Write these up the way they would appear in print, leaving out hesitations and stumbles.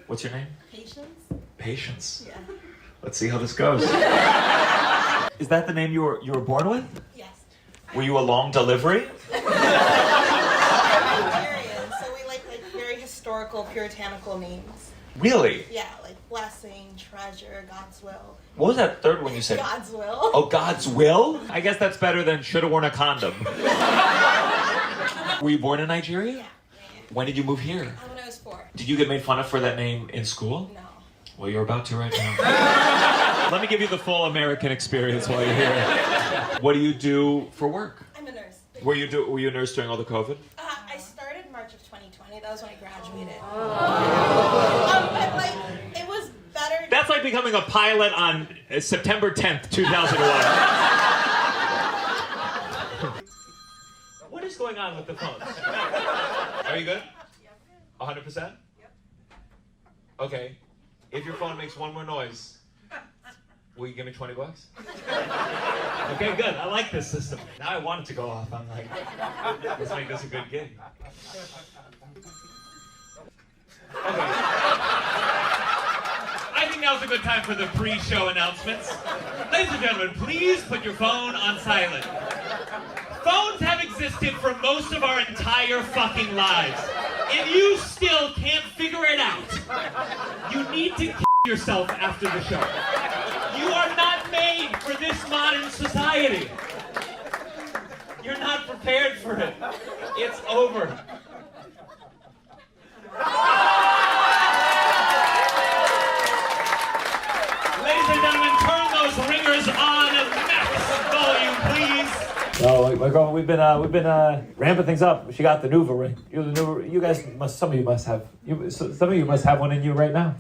What's your name? Patience. Patience. Yeah. Let's see how this goes. Is that the name you were born with? Yes. Were you a long delivery? Nigerian, so we like very historical, puritanical names. Really? Yeah, like blessing, treasure, God's will. What was that third one you said? God's will. Oh, God's will? I guess that's better than should've worn a condom. Were you born in Nigeria? Yeah. When did you move here? When I was 4. Did you get made fun of for that name in school? No. Well, you're about to right now. Let me give you the full American experience while you're here. What do you do for work? I'm a nurse. Were you a nurse during all the COVID? I started March of 2020. That was when I graduated. But it was better. That's like becoming a pilot on September 10th, 2001. What is going on with the phones? Are you good? 100%? Yep. Okay. If your phone makes one more noise, will you give me $20? Okay, good. I like this system. Now I want it to go off. I'm like, let's make this a good gig. Okay. I think now's a good time for the pre-show announcements. Ladies and gentlemen, please put your phone on silent. Phones have existed for most of our entire fucking lives. If you still can't figure it out, you need to kill yourself after the show. You are not made for this modern society. You're not prepared for it. It's over. Ladies and gentlemen, turn those ringers on at max volume, please. Oh, my girl, we've been ramping things up. She got the Nuva ring. You guys must. Some of you must have one in you right now.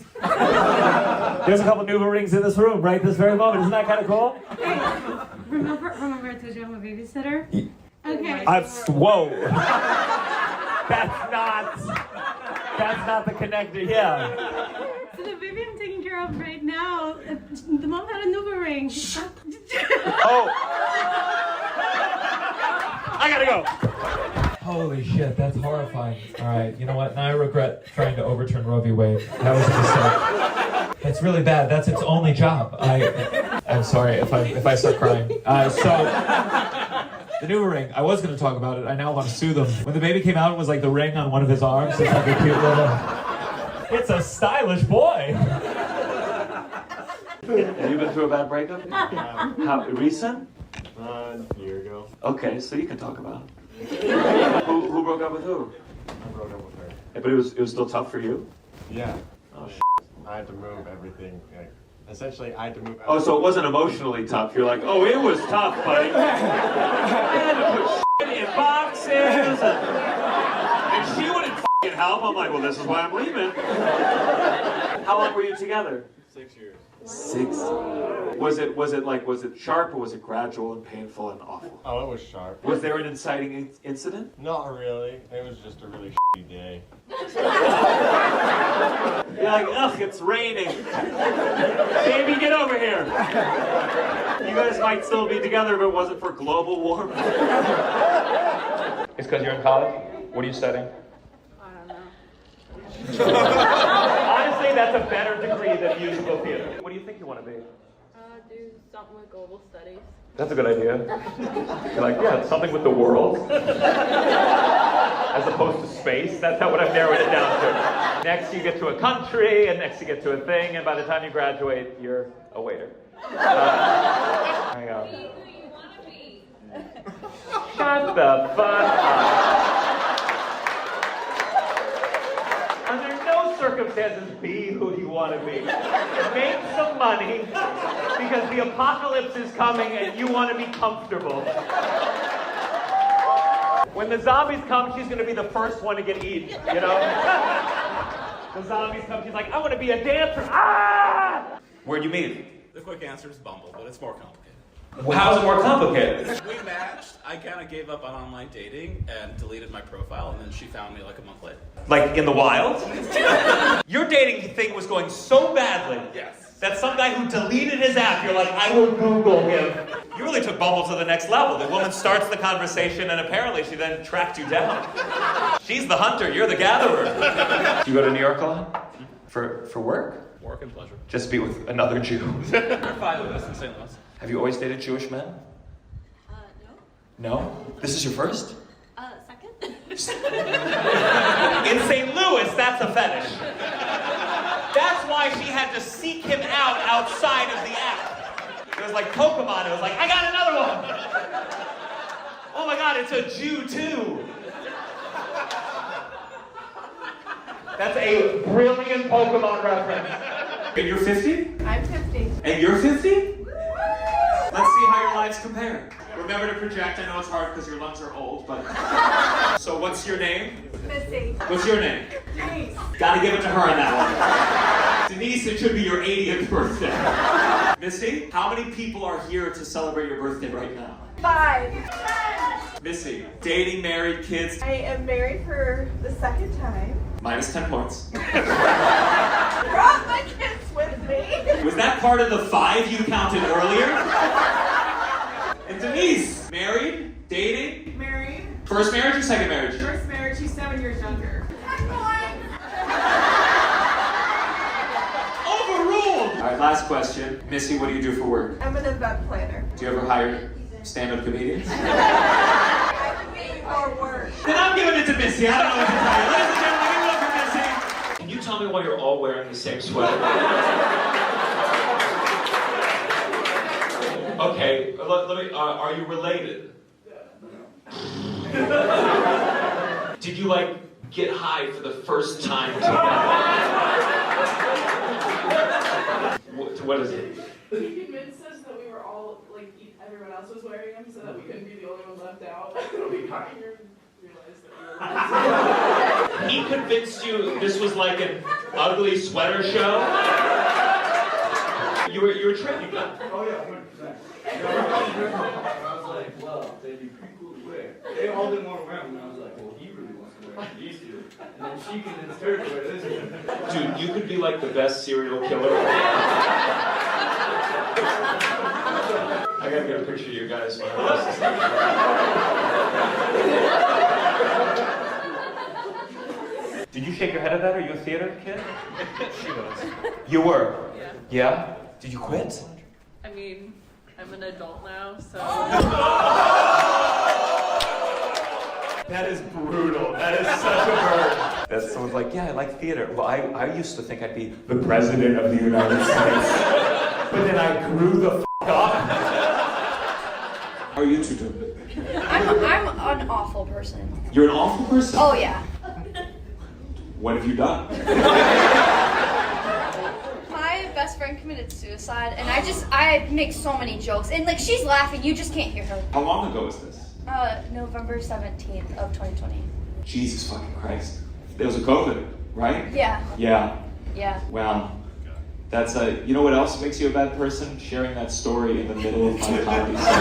There's a couple Nuva rings in this room right this very moment. Isn't that kind of cool? Hey, remember I told you I'm a babysitter? Okay. Whoa. That's not the connector. Yeah. So the baby I'm taking care of right now, the mom had a Nuva ring. Oh. I gotta go. Holy shit, that's horrifying. All right, you know what? Now I regret trying to overturn Roe v. Wade. That was a mistake. That's really bad. That's its only job. I'm sorry if I start crying. The new ring. I was going to talk about it. I now want to sue them. When the baby came out, it was like the ring on one of his arms. It's like a cute little. It's a stylish boy. Have you been through a bad breakup? How recent? A year ago. Okay, so you can talk about it. Who broke up with who? I broke up with her. But it was still tough for you? Yeah. Oh, I had to move everything. Essentially, I had to move. Oh, so it wasn't emotionally tough. You're like, oh, it was tough, buddy. I had to put shit in boxes, and she wouldn't f***ing help. I'm like, well, this is why I'm leaving. How long were you together? 6 years. 6. Was it sharp or was it gradual and painful and awful? Oh, it was sharp. Was there an inciting incident? Not really. It was just a really shitty day. You're like, ugh, it's raining. Baby, get over here. You guys might still be together if it wasn't for global warming. It's because you're in college? What are you studying? I don't know. Honestly, that's a better degree than musical theater. What do you think you want to be? Do something with global studies. That's a good idea. You're like, yeah, something with the world. As opposed to space. That's not what I've narrowed it down to. Next you get to a country, and next you get to a thing, and by the time you graduate, you're a waiter. Hang on. Be who you want to be. Shut the fuck up. Under no circumstances, be who you want to be. Make some money, because the apocalypse is coming and you want to be comfortable. When the zombies come, she's going to be the first one to get eaten, you know? The zombies come, she's like, I want to be a dancer. Ah! Where'd you meet? The quick answer is Bumble, but it's more complicated. How is it more complicated? We matched, I kind of gave up on online dating and deleted my profile, and then she found me like a month later. Like in the wild? Your dating thing was going so badly. Yes. That some guy who deleted his app, you're like, I will Google him. You really took Bumble to the next level. The woman starts the conversation, and apparently she then tracked you down. She's the hunter, you're the gatherer. Do you go to New York a lot? For work? Work and pleasure. Just be with another Jew. There are 5 of us in St. Louis. Have you always dated Jewish men? No. No? This is your first? Second? In St. Louis, that's a fetish. That's why she had to seek him out outside of the app. It was like Pokemon. It was like, I got another one. Oh my God, it's a Jew too. That's a brilliant Pokemon reference. And you're 50? I'm 50. And you're 50? Let's see how your lives compare. Remember to project. I know it's hard because your lungs are old, but... So what's your name? Missy. What's your name? Denise. Gotta give it to her on that one. Denise, it should be your 80th birthday. Missy, how many people are here to celebrate your birthday right now? 5. Missy, dating, married, kids, I am married for the second time. minus 10 points. Brought my kids with me. Was that part of the 5 you counted earlier? And Denise, married, dating, Married. first marriage or second marriage? First marriage, she's 7 years younger. Overruled! All right, last question. Missy, what do you do for work? I'm an event planner. Do you ever hire stand-up comedians? Or work. Then I'm giving it to Missy. I don't know what to tell you. Ladies and gentlemen, give it up for Missy. Can you tell me why you're all wearing the same sweater? Okay, let me, are you related? Did you, like, get high for the first time together? What is it? He convinced us that we were all, like, everyone else was wearing them so that we couldn't be the only one left out. We got here and realized that we were He convinced you this was like an ugly sweater show? You were tricked. Oh yeah, 100%. I was like, well, they'd be pretty cool to wear. They all didn't want to wear them, and I was like, well, he really wants to wear these two. And then she convinced her to wear this one. Dude, you could be like the best serial killer. I gotta get a picture of you guys. Did you shake your head at that? Are you a theater kid? She was. You were? Yeah. Yeah? Did you quit? I mean, I'm an adult now, so. That is brutal. That is such a burn. That someone's like, yeah, I like theater. Well, I used to think I'd be the president of the United States. But then I grew the up. How are you two doing? I'm an awful person. You're an awful person? Oh yeah. What have you done? My best friend committed suicide, and I make so many jokes, and like she's laughing, you just can't hear her. How long ago was this? November 17th of 2020. Jesus fucking Christ. There was a COVID, right? Yeah. Yeah. Yeah. Wow. That's you know what else makes you a bad person? Sharing that story in the middle of my comedy set.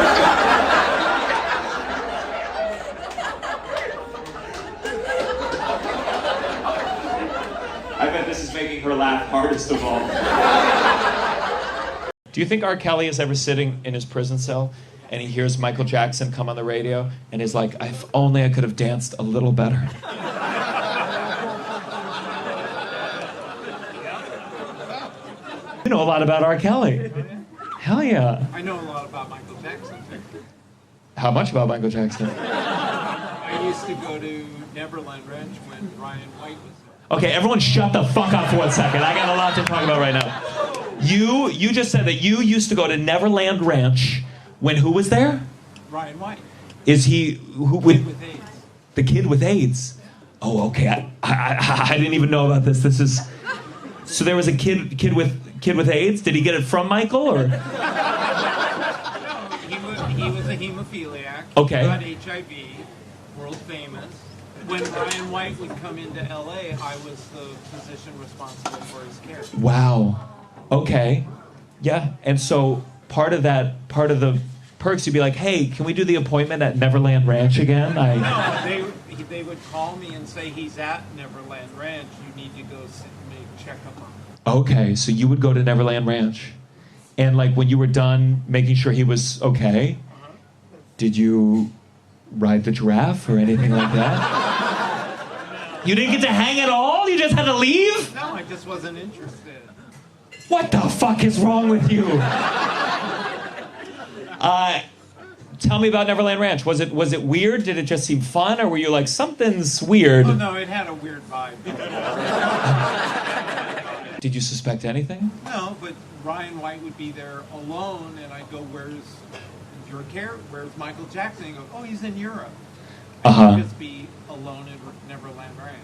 I bet this is making her laugh hardest of all. Do you think R. Kelly is ever sitting in his prison cell and he hears Michael Jackson come on the radio and is like, if only I could have danced a little better? You know a lot about R. Kelly. Hell yeah. I know a lot about Michael Jackson. How much about Michael Jackson? I used to go to Neverland Ranch when Ryan White was there. Okay, everyone shut the fuck up for 1 second. I got a lot to talk about right now. You just said that you used to go to Neverland Ranch when who was there? Ryan White. Is he who With AIDS. the kid with AIDS? Oh, okay. I didn't even know about this. This is so there was a kid with AIDS. Did he get it from Michael or? No, he was a hemophiliac. Okay. He got HIV, world famous. When Ryan White would come into LA, I was the physician responsible for his care. Wow. Okay. Yeah. And so part of the perks, you'd be like, hey, can we do the appointment at Neverland Ranch again? No, they would call me and say he's at Neverland Ranch. You need to go check him out. Okay, so you would go to Neverland Ranch, and like when you were done making sure he was okay, did you ride the giraffe or anything like that? You didn't get to hang at all? You just had to leave? No, I just wasn't interested. What the fuck is wrong with you? Tell me about Neverland Ranch. Was it weird? Did it just seem fun? Or were you like, something's weird? Oh no, it had a weird vibe. Did you suspect anything? No, but Ryan White would be there alone, and I'd go, where's Michael Jackson? He'd go, oh, he's in Europe. And he'd just be alone at Neverland Ranch.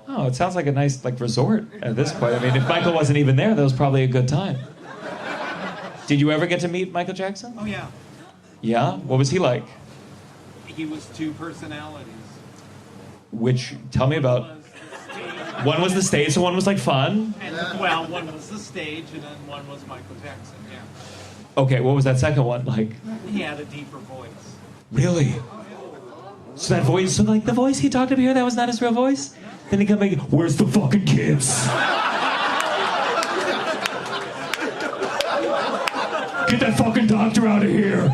Oh, it sounds like a nice resort at this point. I mean, if Michael wasn't even there, that was probably a good time. Did you ever get to meet Michael Jackson? Oh yeah. Yeah? What was he like? He was two personalities. Which, tell me about. One was the stage, so one was like fun? And, well, one was the stage, and then one was Michael Jackson, yeah. Okay, what was that second one like? He had a deeper voice. Really? So that voice, the voice he talked up here, that was not his real voice? Then he come back, where's the fucking kids? Get that fucking doctor out of here.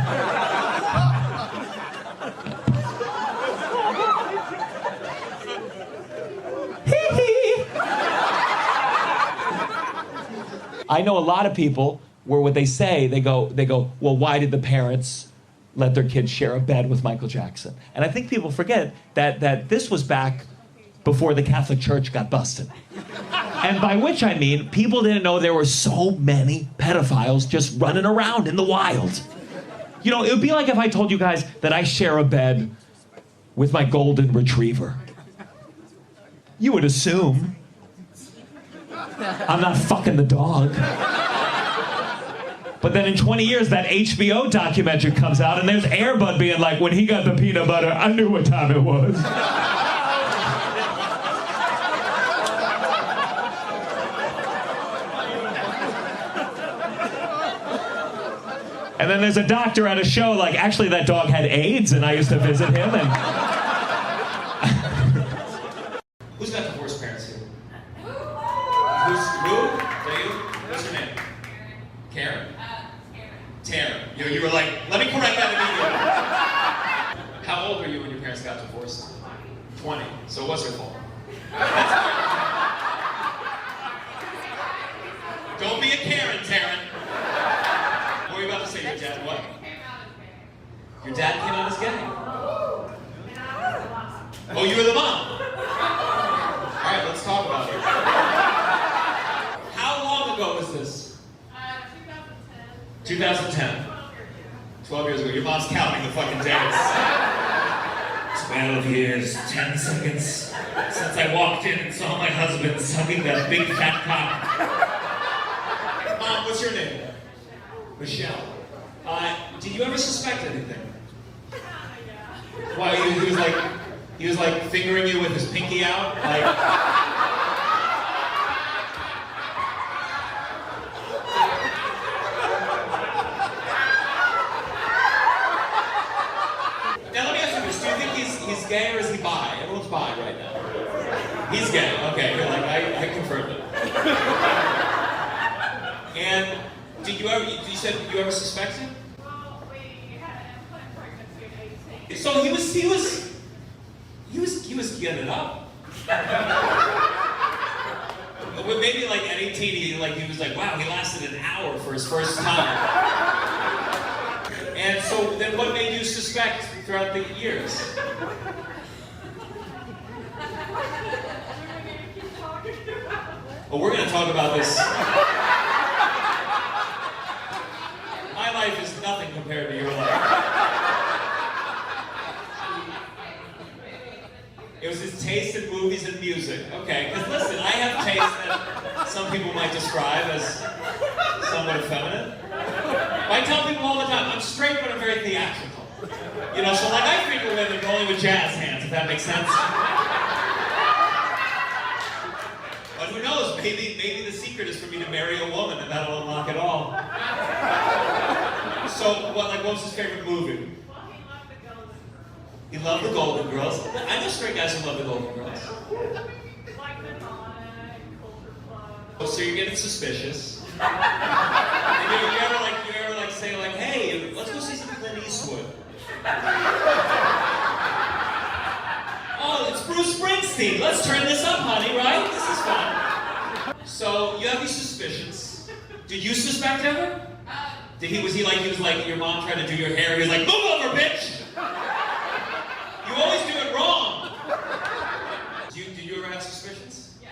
I know a lot of people where what they say, they go, well, why did the parents let their kids share a bed with Michael Jackson? And I think people forget that this was back before the Catholic Church got busted. And by which I mean, people didn't know there were so many pedophiles just running around in the wild. You know, it would be like if I told you guys that I share a bed with my golden retriever. You would assume I'm not fucking the dog. But then in 20 years, that HBO documentary comes out, and there's Air Bud being like, when he got the peanut butter, I knew what time it was. And then there's a doctor at a show like, actually that dog had AIDS, and I used to visit him, and... Who's got divorced parents here? Who? Is that you? What's your name? Karen? Taryn. You were like, let me correct that immediately. How old were you when your parents got divorced? 20. So it was your fault. Don't be a Karen, Taryn. What were you about to say? Your dad what? Your dad came out as gay. Oh, you were the mom. All right, let's talk about it. How long ago was this? 2010. 12 years ago. Your mom's counting the fucking days. 12 years, 10 seconds since I walked in and saw my husband sucking that big fat cock. Mom, what's your name? Michelle. Did you ever suspect anything? Why, he was like fingering you with his pinky out? Like... Now let me ask you this, do you think he's gay or is he bi? Everyone's bi right now. He's gay, okay, you're like, I confirmed it. And you said you ever suspected? Well, we had put pregnancy at 18. So he was getting it up. Maybe like at 18, he was like, wow, he lasted an hour for his first time. And so then what made you suspect throughout the years? Well, we're gonna talk about this. My life is nothing compared to your life. It was his taste in movies and music. Okay, because listen, I have taste that some people might describe as somewhat effeminate. I tell people all the time, I'm straight but I'm very theatrical. You know, so like I frequent women only with jazz hands, if that makes sense. But who knows, maybe the secret is for me to marry a woman and that'll unlock it all. So, what was his favorite movie? He loved the Golden Girls. I know straight guys who love the Golden Girls. Like the Sonic, Culture Club. Oh, so you're getting suspicious. And you ever say hey, let's go see some Clint Eastwood. Oh, it's Bruce Bruce Springsteen. Let's turn this up, honey, right? This is fun. So you have these suspicions. Did you suspect ever? Was he like your mom tried to do your hair? He was like, move over, bitch! You always do it wrong. Did you ever have suspicions? Yeah.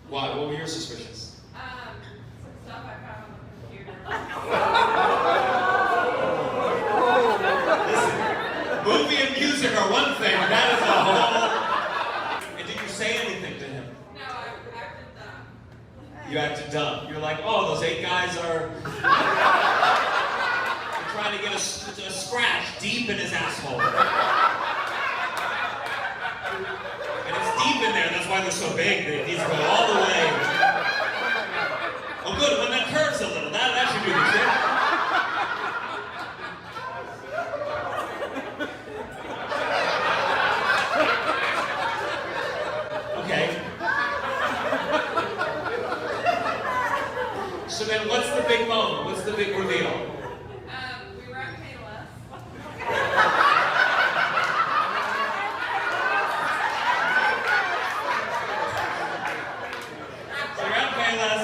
Why? What were your suspicions? Some stuff I found on the computer. Listen, movie and music are one thing, that is a whole... And did you say anything to him? No, I acted dumb. You acted dumb. You're like, oh, those 8 guys are... They're trying to get a scratch deep in his asshole. And it's deep in there, that's why they're so big. They need to go all the way. Oh good, when that curves a little, that should do the trick. Okay. So then what's the big moment? What's the big reveal? We were at Payless. So you're at Payless,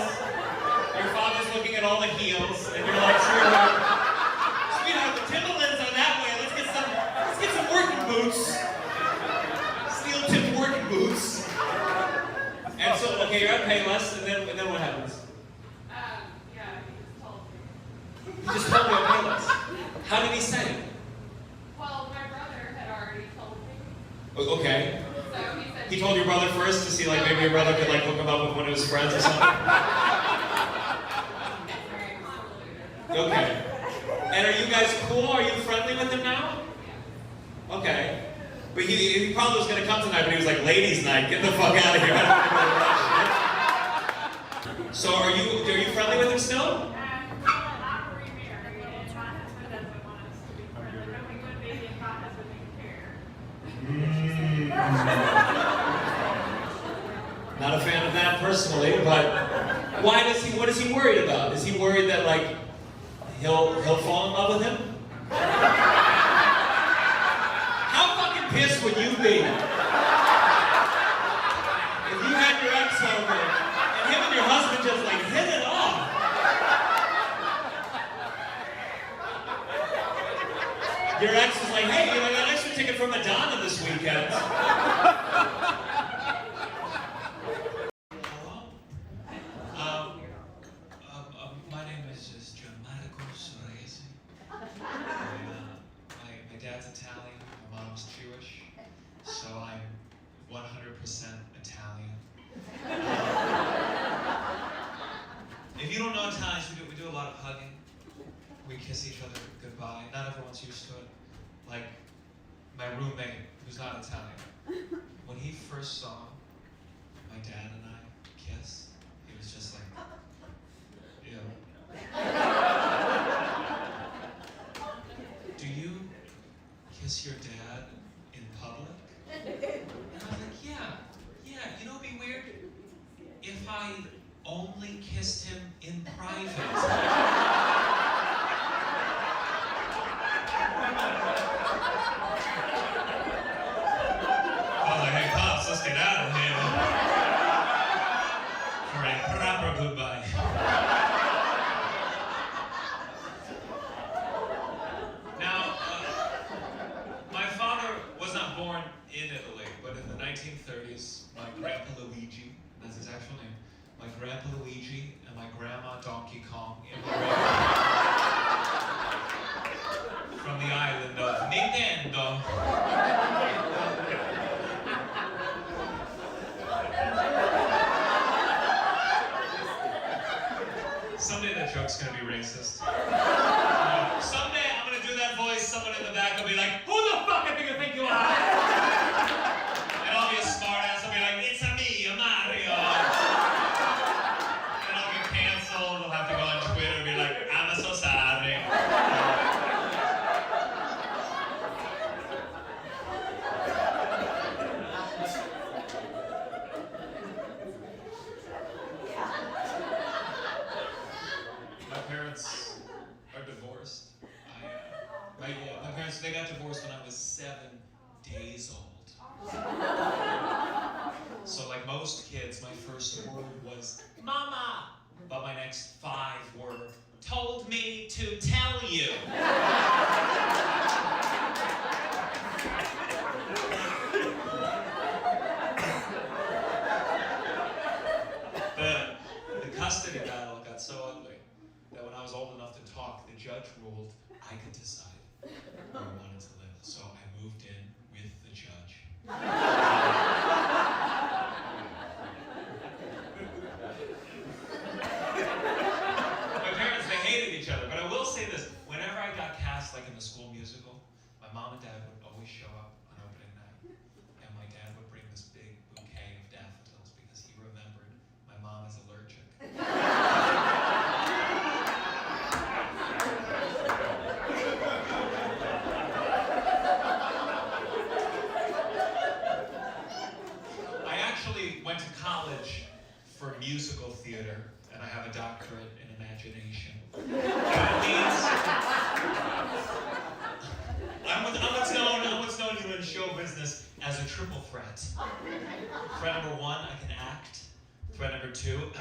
your father's looking at all the heels, and you're like, sweetheart, the Timberlands are that way, let's get some working boots. Steel-tipped working boots. And so, okay, you're at Payless, and then what happens? Yeah, he just told me. You just told me at Payless. How did he say it? Well, my brother had already told me. Okay. So he said... He told your brother first to see, like, maybe your brother could, like, hook him up with one of his friends or something? It's very convoluted. Okay. And are you guys cool? Are you friendly with him now? Yeah. Okay. But he probably was going to come tonight, but he was like, ladies' night, get the fuck out of here. I don't want to go to that shit. So are you friendly with him still? Not remarried, and my husband doesn't want us to be friendly, but we would be if my husband didn't care. Not a fan of that personally, but what is he worried about? Is he worried that, like, he'll fall in love with him? How fucking pissed would you be if you had your ex over and him and your husband just, like, hit it off? Your ex is like, hey, I got an extra ticket for Madonna this weekend. My name is Gianmarco Soresi. My dad's Italian, my mom's Jewish, so I'm 100% Italian. If you don't know Italians, we do a lot of hugging. We kiss each other goodbye. Not everyone's used to it. Like my roommate, who's not Italian, when he first saw my dad and I kiss, he was just like, ew. Do you kiss your dad in public? And I was like, yeah, you know what'd be weird? If I only kissed him in private. Hey, Pops, let's get out of here for a proper goodbye. Now, my father was not born in Italy, but in the 1930s, my grandpa Luigi, that's his actual name, my grandpa Luigi and my grandma Donkey Kong immigrated from the island of Nintendo. Someday that joke's gonna be racist. Someday I'm gonna do that voice, someone in the back will be like, who the fuck do you think you are? And I'll be a smart ass, I'll be like, it's a me, Mario. And I'll get canceled, I'll have to go on Twitter and be like, I'm so sorry. My parents are divorced. My parents, they got divorced when I was 7 days old. word was mama, but my next 5 were told me to tell you. The custody battle got so ugly that when I was old enough to talk, the judge ruled I could decide where I wanted to live. So I moved in with the judge. My parents, they hated each other, but I will say this. Whenever I got cast, like in the school musical, my mom and dad would always show up on opening night. And my dad would bring this big bouquet of daffodils because he remembered my mom is allergic. I actually went to college for musical theater, and I have a doctorate in imagination. That means I'm what's known here in show business as a triple threat. Threat number 1, I can act. Threat number 2,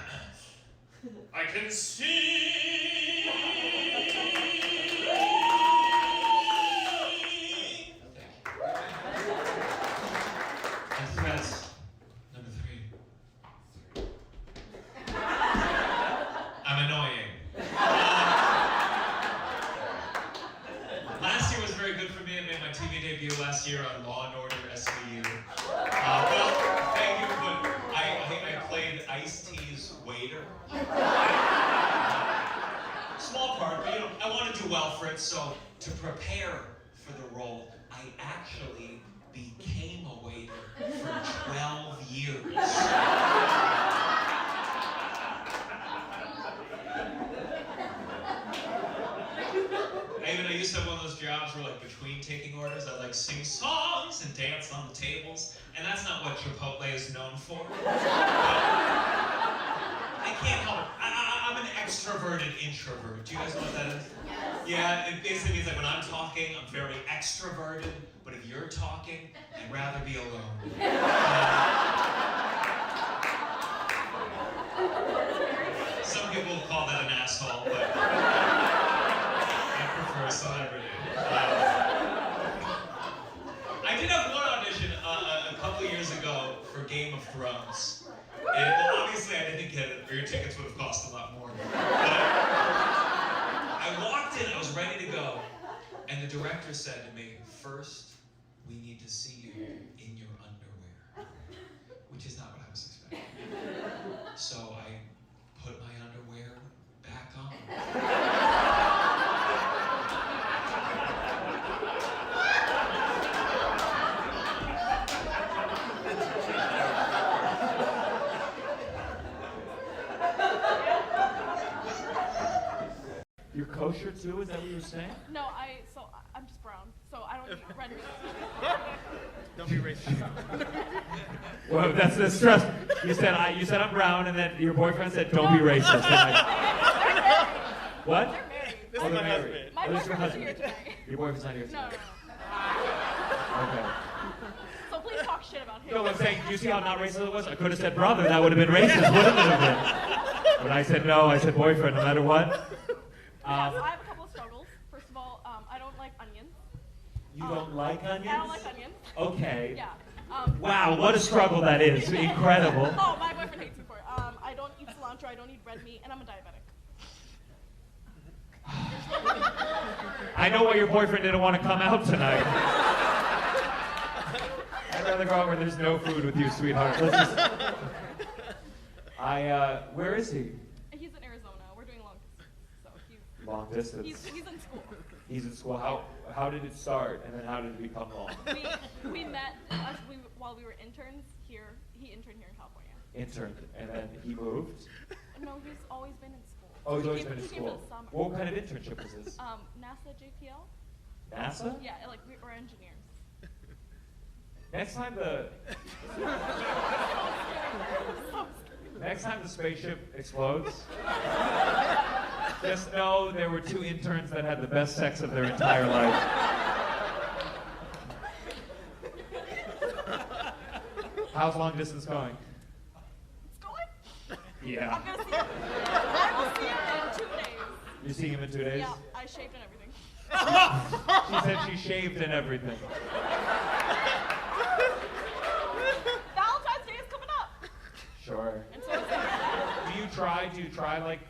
I can sing. And threat number 3, I'm annoying. Last year was very good for me. I made my TV debut last year on Law and Order SVU. Well, thank you, but I played Ice-T's waiter. Small part, but I want to do well for it, so to prepare for the role, I actually became a waiter for 12 years. I used to have one of those jobs where, like, between taking orders, I'd like sing songs and dance on the tables, and that's not what Chipotle is known for. I can't help it. I'm an extroverted introvert. Do you guys know what that is? Yes. Yeah, it basically means like when I'm talking, I'm very extroverted, but if you're talking, I'd rather be alone. Some people call that an asshole, but a celebrity. I did have one audition a couple years ago for Game of Thrones. And well, obviously I didn't get it, or your tickets would have cost a lot more. But I walked in, I was ready to go, and the director said to me, first, we need to see you in your underwear, which is not what I was expecting. So I put my underwear back on. You're kosher too? Is that what you were saying? No, I'm just brown, so I don't eat red meat. Don't be racist. Well, that's the stress. You said I'm brown, and then your boyfriend said, "Don't be racist." What? They're married. This Oh, is my they're husband. married. My Oh, this is your boyfriend's here husband. today. Your boyfriend's not here today. No. Okay. So please talk shit about him. No, I'm saying, do you see how not racist it was? I could have said brother, that would have been racist, wouldn't it have been? But I said no, I said boyfriend, no matter what. So I have a couple of struggles. First of all, I don't like onions. You don't like onions? I don't like onions. Okay. Yeah. Wow, what a struggle that is. Incredible. Oh, my boyfriend hates me for it. I don't eat cilantro, I don't eat red meat, and I'm a diabetic. I know why your boyfriend didn't want to come out tonight. I'd rather go out where there's no food with you, sweetheart. Let's just... where is he? He's in Arizona. We're doing long distance. So Long distance. he's in school. He's in school. How did it start, and then how did it become long? We met while we were interns here. He interned here in California. Interned, and then he moved? No, he's always been in school. Oh, he's always been in He came for school. the summer. What kind of internship was this? NASA JPL. NASA? Yeah, like we're engineers. Next time the spaceship explodes, just know there were 2 interns that had the best sex of their entire life. How's long distance going? It's going. Yeah. I'm gonna see him. I will see him in 2 days. You're seeing him in 2 days? Yeah, I shaved and everything. She said she shaved and everything. Valentine's Day is coming up. Sure. And so it's Do you try like,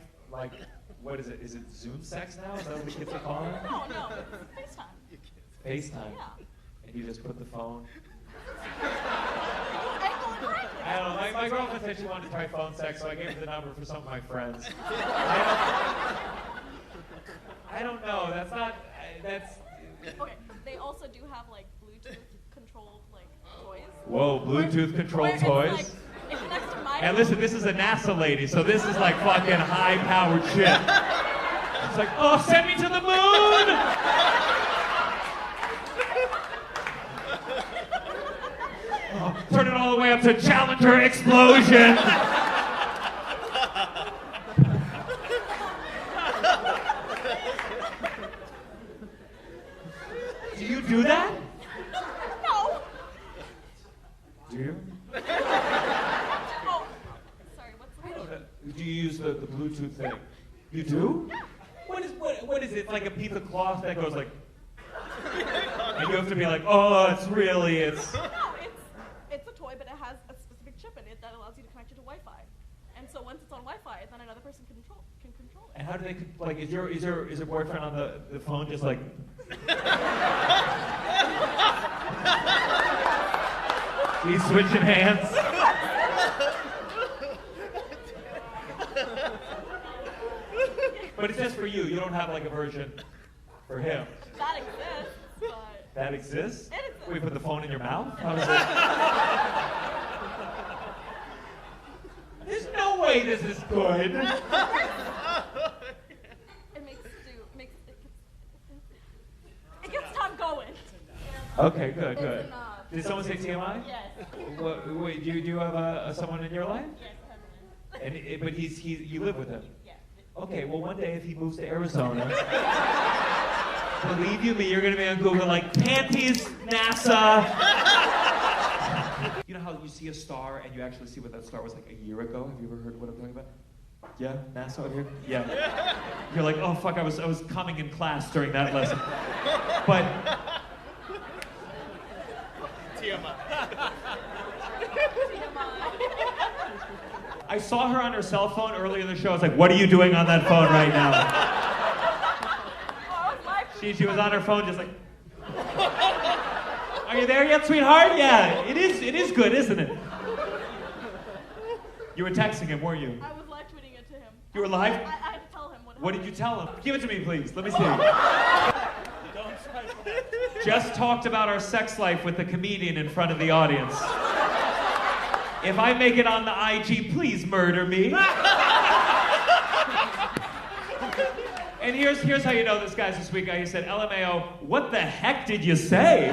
what is it? Is it Zoom sex now? Is that what the kids are calling it? no, it's FaceTime. FaceTime? Yeah. And you just put the phone? Angle and break it. I don't know, my girlfriend said she wanted to try phone sex, so I gave her the number for some of my friends. I don't know, that's... Okay, they also do have like Bluetooth controlled like toys. Whoa, Bluetooth controlled Where toys? it's like, it connects to my And listen, this is a NASA lady, so this is like fucking high-powered shit. It's like, oh, send me to the moon! Oh, turn it all the way up to Challenger explosion! Do you do that? No. Do you? Oh, sorry. What's the Do you use the Bluetooth thing? You do? What is it? It's like a piece of cloth that goes like... And you have to be like, oh, it's... No, it's a toy, but it has a specific chip in it that allows you to connect it to Wi-Fi. And so once it's on Wi-Fi, then another person can control it. And how do they, like, is your boyfriend on the phone just like... He's switching hands? But it's just for you. You don't have like a version for him. That exists, but... That exists? It exists. We put the phone in your mouth? How does it... There's no way this is good. It makes it gets time going. Okay, good. It's Did someone say TMI? Yes. Wait, do you have someone in your life? Yes, I have one. But you live with him? Yes. Okay, well one day if he moves to Arizona, believe you me, you're gonna be on Google like Panties, NASA. You know how you see a star and you actually see what that star was like a year ago? Have you ever heard what I'm talking about? Yeah, NASA over here? Yeah. You're like, oh fuck, I was coming in class during that lesson. But I saw her on her cell phone earlier in the show. I was like, what are you doing on that phone right now? She was on her phone just like, are you there yet, sweetheart? Yeah, it is good, isn't it? You were texting him, weren't you? I was live tweeting it to him. You were live? I had to tell him What did you tell him? Give it to me, please. Let me see. Just talked about our sex life with the comedian in front of the audience. If I make it on the IG, please murder me. And here's how you know this guy's a sweet guy. He said, LMAO, what the heck did you say?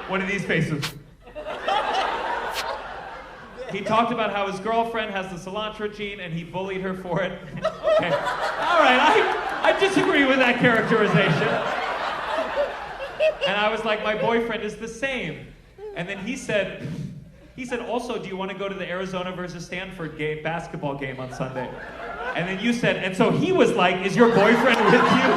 One of these faces. He talked about how his girlfriend has the cilantro gene and he bullied her for it. Okay. All right, I disagree with that characterization. And I was like, my boyfriend is the same. And then he said, also, do you want to go to the Arizona versus Stanford basketball game on Sunday? And then you said, and so he was like, is your boyfriend with you?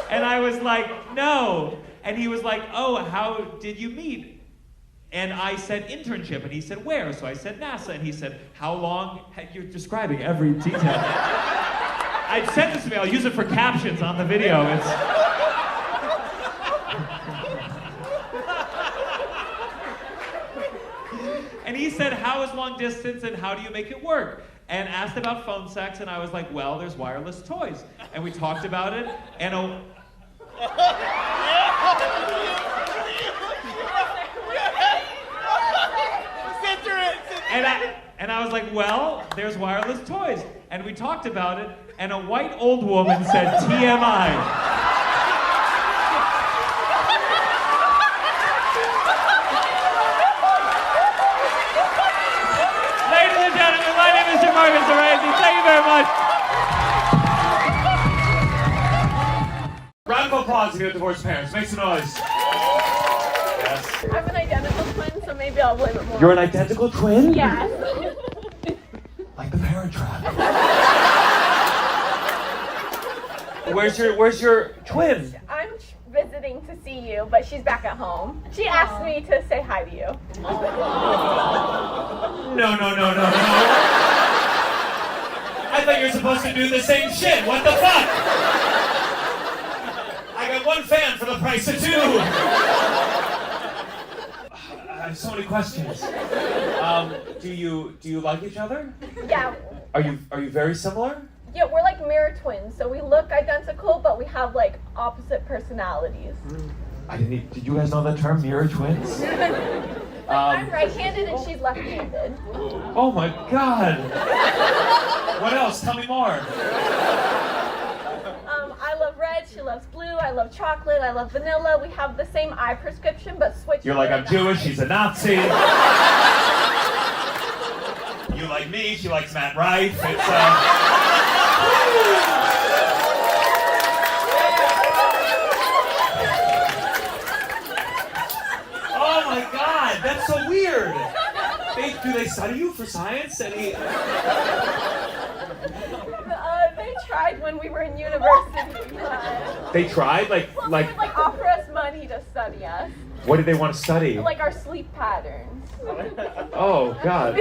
And I was like, no. And he was like, oh, how did you meet? And I said, internship. And he said, where? So I said, NASA. And he said, how long? You're describing every detail. I'd send this to me. I'll use it for captions on the video. And he said, how is long distance and how do you make it work? And asked about phone sex, and I was like, well, there's wireless toys. And we talked about it, and And I was like, well, there's wireless toys. And we talked about it, and a white old woman said, TMI. Gianmarco Soresi, thank you very much. Round of applause if you have divorced parents. Make some noise. Yes. I'm an identical twin, so maybe I'll blame it more. You're an identical twin? Yes. Like the Parent Trap. Where's your twin? I'm visiting to see you, but she's back at home. She asked me to say hi to you. No. I thought you were supposed to do the same shit. What the fuck? I got one fan for the price of two. I have so many questions. Do you like each other? Yeah. Are you very similar? Yeah, we're like mirror twins, so we look identical, but we have like opposite personalities. Did you guys know that term, mirror twins? I'm right-handed and she's left-handed. Oh my god. What else? Tell me more. I love red, she loves blue, I love chocolate, I love vanilla. We have the same eye prescription, but switch. You're like, I'm Jewish, she's a Nazi. You like me, she likes Matt Rife. It's, Oh my god, that's so weird. Do they study you for science? They tried when we were in university. They tried? They would offer us money to study us. What did they want to study? Like our sleep patterns. Oh god.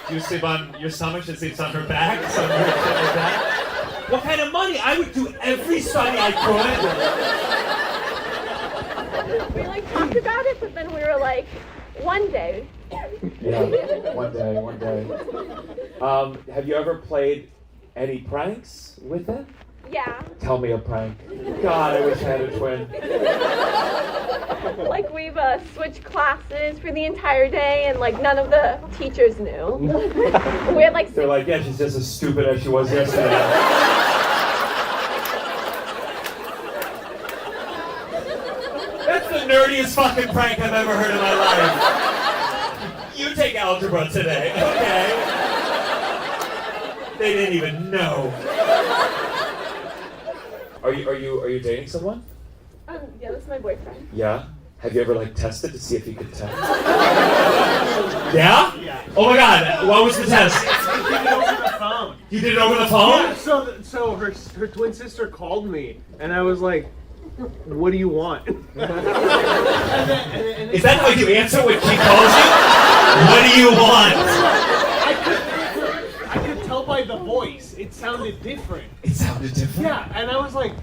Do you sleep on your stomach? She sleeps on her back? Something like that? What kind of money? I would do every study I could. We talked about it, but then we were like, one day. Yeah, one day. Have you ever played any pranks with it? Yeah. Tell me a prank. God, I wish I had a twin. Like we've switched classes for the entire day, and like none of the teachers knew. We had like. They're like, yeah, she's just as stupid as she was yesterday. That's the nerdiest fucking prank I've ever heard in my life. You take algebra today, okay? They didn't even know. Are you dating someone? Yeah, that's my boyfriend. Yeah? Have you ever tested to see if you could text? Yeah? Yeah. Oh my god, what was the test? I did it over the phone. You did it over the phone? Yeah, so her twin sister called me, and I was like, what do you want? and then Is that how you answer when she calls you? What do you want? I could tell by the voice. It sounded different. It sounded different? Yeah, and I was like,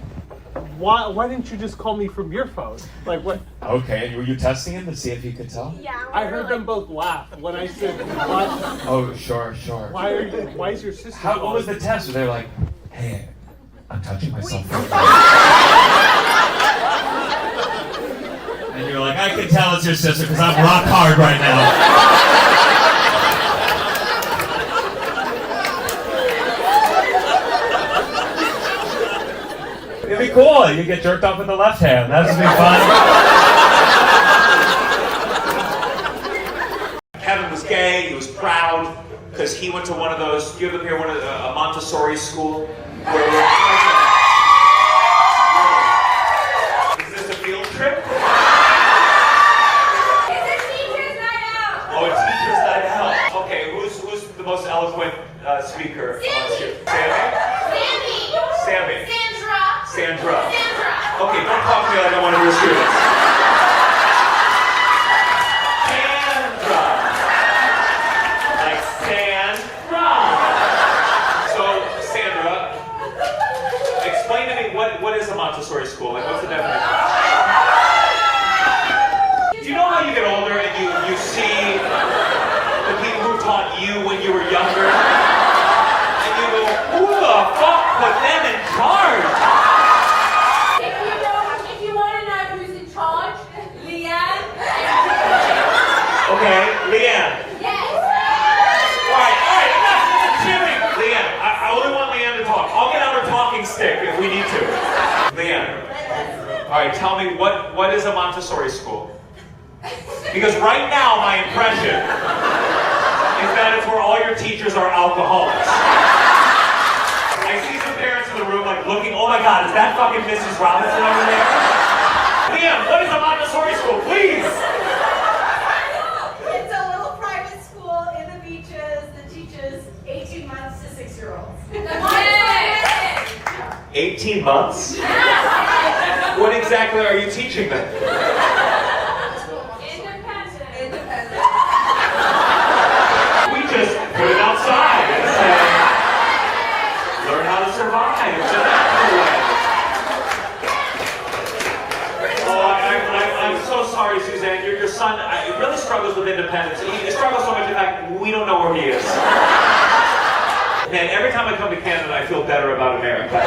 why didn't you just call me from your phone? Like what? Okay, and were you testing him to see if you could tell? Yeah. I heard them both laugh when I said, what? Oh, sure. Why is your sister What was the test? They're like, hey, I'm touching myself. And you're like, I can tell it's your sister because I'm rock hard right now. It'd be cool. You get jerked off with the left hand. That'd be fun. Kevin was gay. He was proud because he went to one of those. You ever hear one of a Montessori school? Is this a field trip? It's a teacher's night out. Oh, a teacher's night out. Okay, who's the most eloquent speaker? Sammy. Sammy. Sandra. Okay, don't talk to me like I'm one of your students. Sandra. Like Sandra. So, Sandra, explain to me what is a Montessori school? Like, what's the definition? Do you know how you get older and you see the people who taught you when you were younger? And you go, who the fuck put them in charge? If you want to know who's in charge, Leanne. Okay, Leanne. Yes. Alright, enough cheering. Leanne, I only want Leanne to talk. I'll get out her talking stick if we need to. Leanne. Alright, tell me what is a Montessori school? Because right now my impression is that it's where all your teachers are alcoholics. I see some parents in the room looking, oh my god, is that fucking Mrs. Robinson over there? Leanne, what is a Montessori school? Please! 18 months? What exactly are you teaching them? We just put it outside and say, learn how to survive. It's a natural way. Oh, I'm so sorry, Suzanne. Your son really struggles with independence. He struggles so much, in fact, we don't know where he is. Man, every time I come to Canada, I feel better about America.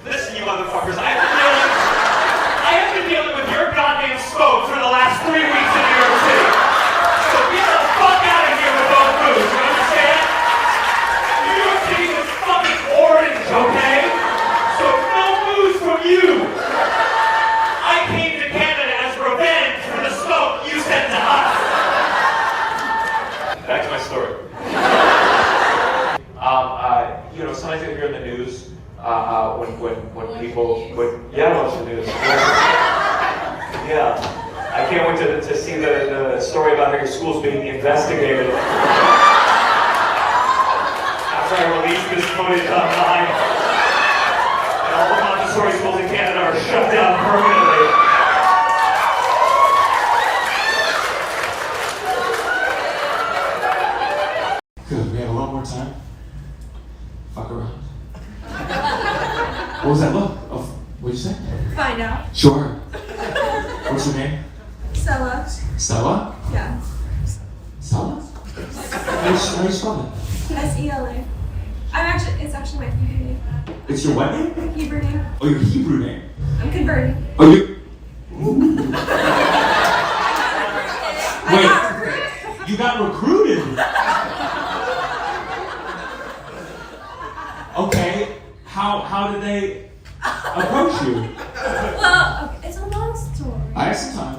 Listen, you motherfuckers, I have been dealing with your goddamn smoke for the last 3 weeks in New York City. So get the fuck out of here with those moves, you understand? New York City is fucking orange, okay? So no moves from you. I came to Canada as revenge for the smoke you sent to us. Back to my story. You know, sometimes you hear in the news when people watch the news. Yeah, I can't wait to see the story about how your school's being investigated. After I release this footage online, and all the Montessori schools in Canada are shut down permanently. Good, we have a little more time. Fuck around. What was that look? Oh, what'd you say? Find out. Sure. What's your name? Stella. Stella? Yeah. Stella? How do you spell it? S-E-L-A. It's actually my Hebrew name. It's your what name? Hebrew name. Oh, your Hebrew name. I'm converting. Oh, you... Wait, you got recruited? Okay, how did they approach you? Well, okay, it's a long story. I have some time.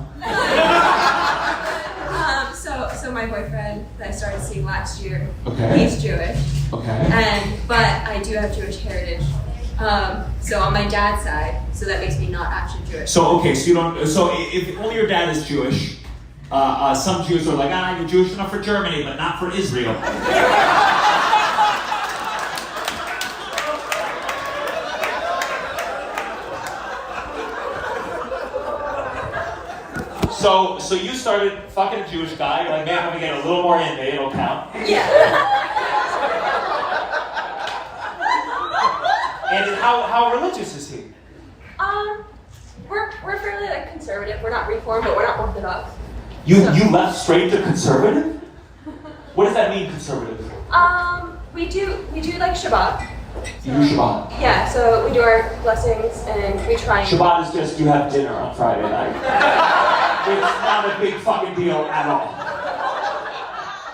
So my boyfriend that I started seeing last year, Okay. he's Jewish. Okay. But I do have Jewish heritage. So on my dad's side, so that makes me not actually Jewish. So okay, so you don't. So if only your dad is Jewish, some Jews are like, you're Jewish enough for Germany, but not for Israel. So you started fucking a Jewish guy. You're like, man, I'm gonna get a little more in me. It'll count. Yeah. And how religious is he? We're fairly like conservative. We're not reformed, but we're not orthodox. You left straight to conservative? What does that mean, conservative? We do like Shabbat. You do Shabbat? Yeah, so we do our blessings and we try and... Shabbat is just you have dinner on Friday night. It's not a big fucking deal at all.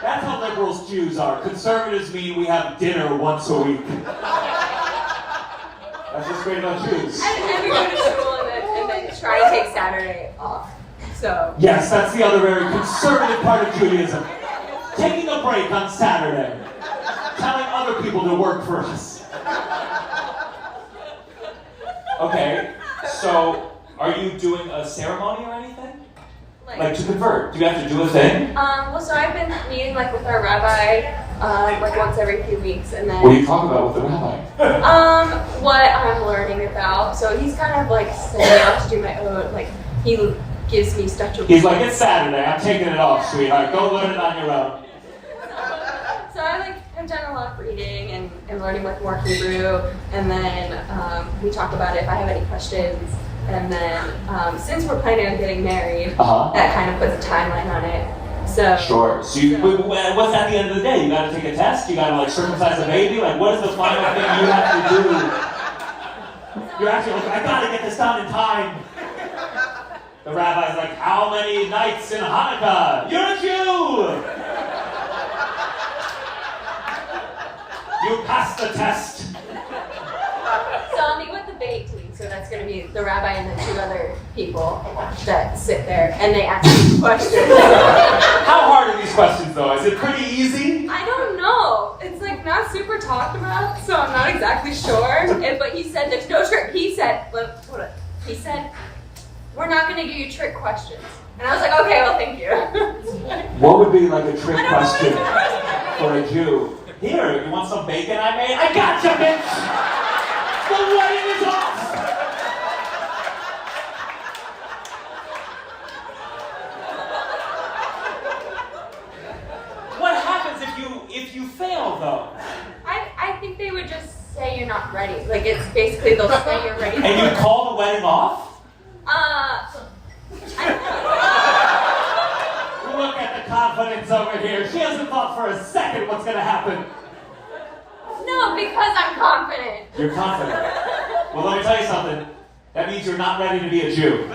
That's how liberals Jews are. Conservatives mean we have dinner once a week. That's what's great about Jews. And we go to school and then try and take Saturday off. So... Yes, that's the other very conservative part of Judaism. Taking a break on Saturday. Telling other people to work for us. Okay, so are you doing a ceremony or anything? Like to convert? Do you have to do a thing? Well, so I've been meeting like with our rabbi like once every few weeks, and then... What do you talk about with the rabbi? What I'm learning about. So he's kind of like setting me up to do my own, like he gives me stuff to... He's like, it's Saturday, I'm taking it off, sweetheart. Go learn it on your own. So I've done a lot of reading and learning like more Hebrew, and then we talk about it if I have any questions, and then since we're planning on getting married, that kind of puts a timeline on it. So sure. So what's at the end of the day? You got to take a test. You got to like circumcise a baby. Like, what is the final thing you have to do? You're actually like, I got to get this done in time. The rabbi's like, how many nights in Hanukkah? You're a Jew. You passed the test. So I'll meet with the bait team. So that's going to be the rabbi and the 2 other people that sit there, and they ask me questions. How hard are these questions, though? Is it pretty easy? I don't know. It's like not super talked about, so I'm not exactly sure. But he said there's no script. He said, hold on. He said, we're not going to give you trick questions. And I was like, okay, well, thank you. What would be like a trick question for a Jew? Here, you want some bacon I made? I gotcha, bitch! The wedding is off! What happens if you fail, though? I think they would just say you're not ready. Like, it's basically they'll say you're ready. And you call the wedding off? Look at the confidence over here. She hasn't thought for a second what's gonna happen. No, because I'm confident. You're confident. Well, let me tell you something. That means you're not ready to be a Jew.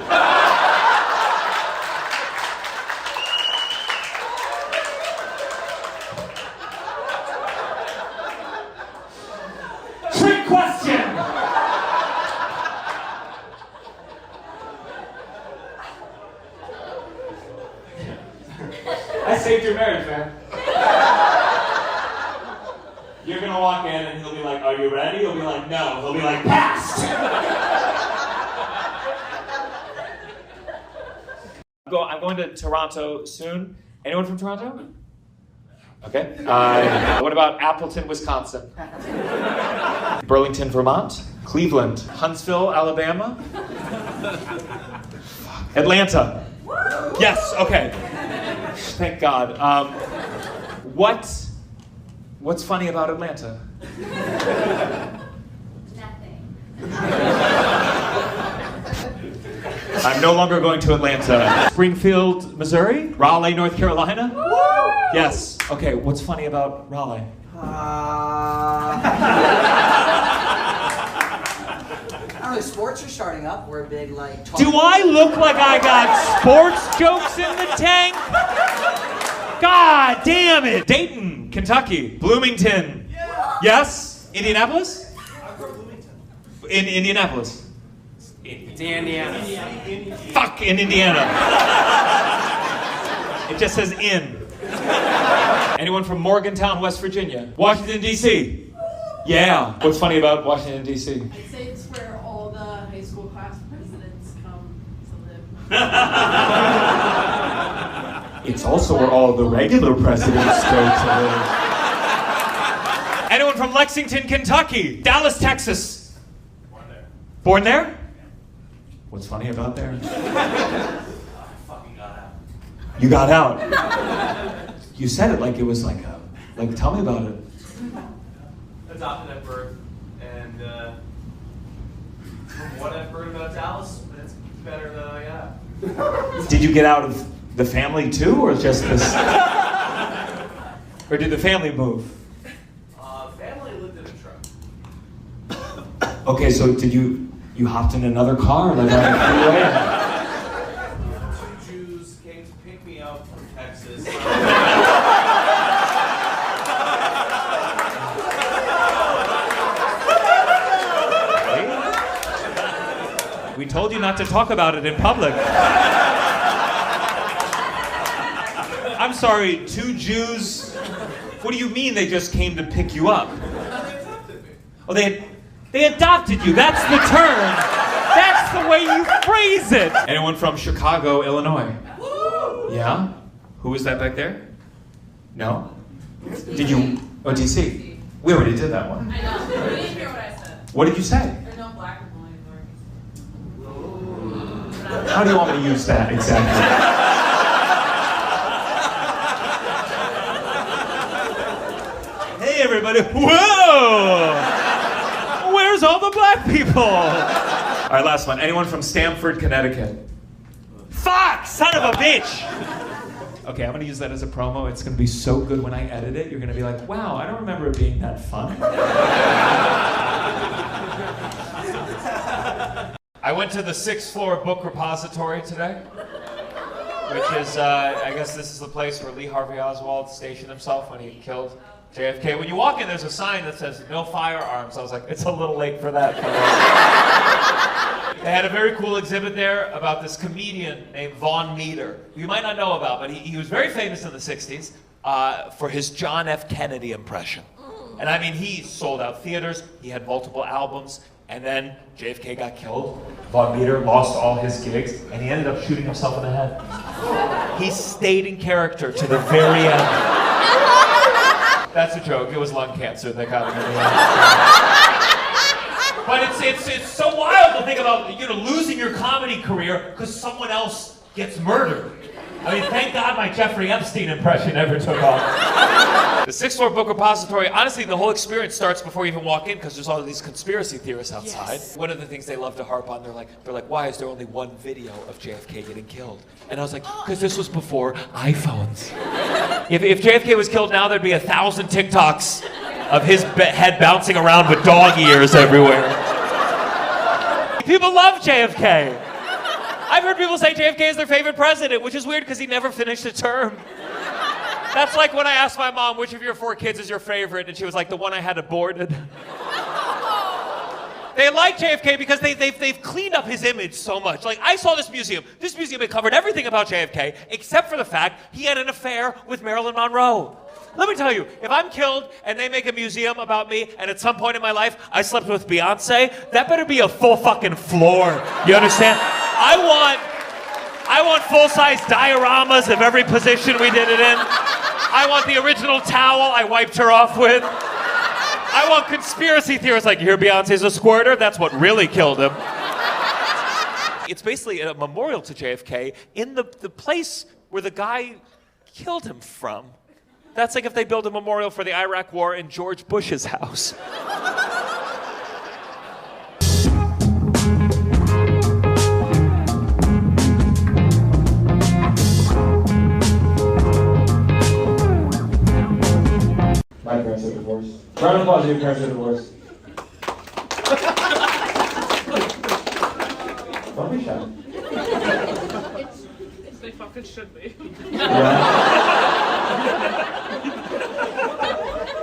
Trick question! I saved your marriage, man. You're gonna walk in and he'll be like, are you ready? He'll be like, no. He'll be like, passed! I'm going to Toronto soon. Anyone from Toronto? Okay. What about Appleton, Wisconsin? Burlington, Vermont? Cleveland? Huntsville, Alabama? Atlanta? Yes, okay. Thank God. What's funny about Atlanta? Nothing. I'm no longer going to Atlanta. Springfield, Missouri? Raleigh, North Carolina? Woo! Yes. Okay, what's funny about Raleigh? I don't know, sports are starting up. We're a big, like... Do I look like I got sports jokes in the tank? God damn it! Dayton, Kentucky. Bloomington. Yeah. Yes? Indianapolis? I'm from Bloomington. In Indianapolis. It's Indiana. Fuck, in Indiana. It just says in. Anyone from Morgantown, West Virginia? Washington, D.C.? Yeah. What's funny about Washington, D.C.? I'd say it's where all the high school class presidents come to live. It's also where all the regular presidents go to live. Anyone from Lexington, Kentucky? Dallas, Texas? Born there. Born there? What's funny about there? I fucking got out. You got out. You said it like it was like tell me about it. Adopted at birth, and from what I've heard about Dallas, it's better than I got. Did you get out of the family too, or just this? Or did the family move? Family lived in a truck. Okay, so did you hopped in another car like on the freeway? Two Jews came to pick me up from Texas. We told you not to talk about it in public. I'm sorry, two Jews? What do you mean they just came to pick you up? Oh, they adopted you. That's the term. That's the way you phrase it. Anyone from Chicago, Illinois? Yeah? Who was that back there? No? Did you? Oh, D.C. We already did that one. I know. You didn't hear what I said. What did you say? There's no black people anymore. How do you want me to use that exactly? Hey, everybody. Whoa! Where's all the black people? All right, last one. Anyone from Stamford, Connecticut? Fuck! Son of a bitch! Okay, I'm going to use that as a promo. It's going to be so good when I edit it. You're going to be like, wow, I don't remember it being that fun. I went to the 6th floor book repository today, which is, I guess this is the place where Lee Harvey Oswald stationed himself when he killed JFK. When you walk in, there's a sign that says, no firearms. I was like, it's a little late for that. They had a very cool exhibit there about this comedian named Vaughn Meader, who you might not know about, but he was very famous in the 60s for his John F. Kennedy impression. And I mean, he sold out theaters, he had multiple albums, And then JFK got killed. Von Meter lost all his gigs, and he ended up shooting himself in the head. He stayed in character to the very end. That's a joke. It was lung cancer that got him in the end. But it's so wild to think about, losing your comedy career because someone else gets murdered. I mean, thank God my Jeffrey Epstein impression never took off. The 6th floor book repository, honestly, the whole experience starts before you even walk in because there's all of these conspiracy theorists outside. Yes. One of the things they love to harp on, they're like, why is there only one video of JFK getting killed? And I was like, because this was before iPhones. If JFK was killed now, there'd be 1,000 TikToks of his head bouncing around with dog ears everywhere. People love JFK. I've heard people say JFK is their favorite president, which is weird because he never finished a term. That's like when I asked my mom, which of your 4 kids is your favorite? And she was like, the one I had aborted. They like JFK because they've cleaned up his image so much. Like, I saw this museum. This museum had covered everything about JFK, except for the fact he had an affair with Marilyn Monroe. Let me tell you, if I'm killed and they make a museum about me, and at some point in my life I slept with Beyonce, that better be a full fucking floor. You understand? I want full-size dioramas of every position we did it in. I want the original towel I wiped her off with. I want conspiracy theorists like, you hear Beyonce's a squirter? That's what really killed him. It's basically a memorial to JFK in the place where the guy killed him from. That's like if they build a memorial for the Iraq War in George Bush's house. My parents are divorced. Round of applause, your parents are divorced. Don't be shy. They fucking should be.